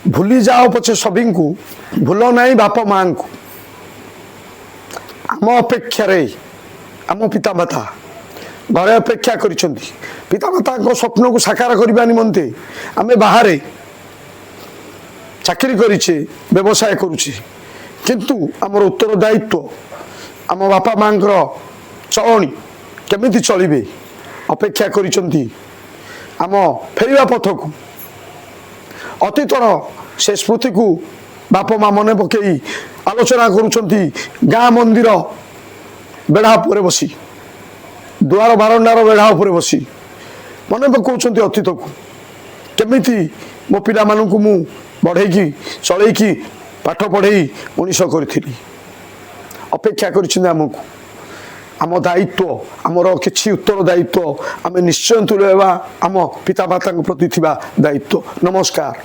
भूली जाओ पछे सभी को भूल नहीं बाप माँ को आम अपेक्षा आम पितामाता घरे अपेक्षा करिसेंती पितामाता स्वप्न को साकार करने निमंते आम बाहर चाकरी करिछे व्यवसाय करुचे किंतु आमर उत्तरदायित्व आम बापा माँ चलनी केमिति चलिबे अपेक्षा करिसेंती आम फेरिया पथ को अतीतर से स्मृति को बाप माँ मन पकई आलोचना करुछंती गाँ मंदिर बेढ़ा पर बसी दुआर बारंडार बेढ़ा पर बसी मन पकाउछंती अतीत को केमिति मो पिला मानू मु बढ़ेकी चलैकी पाठ पढ़े मनीष करी अपेक्षा करमको आम दायित्व आमर किसी उत्तर दायित्व आम निश्चय तुलेवा आम पितामाता प्रति दायित्व। नमस्कार।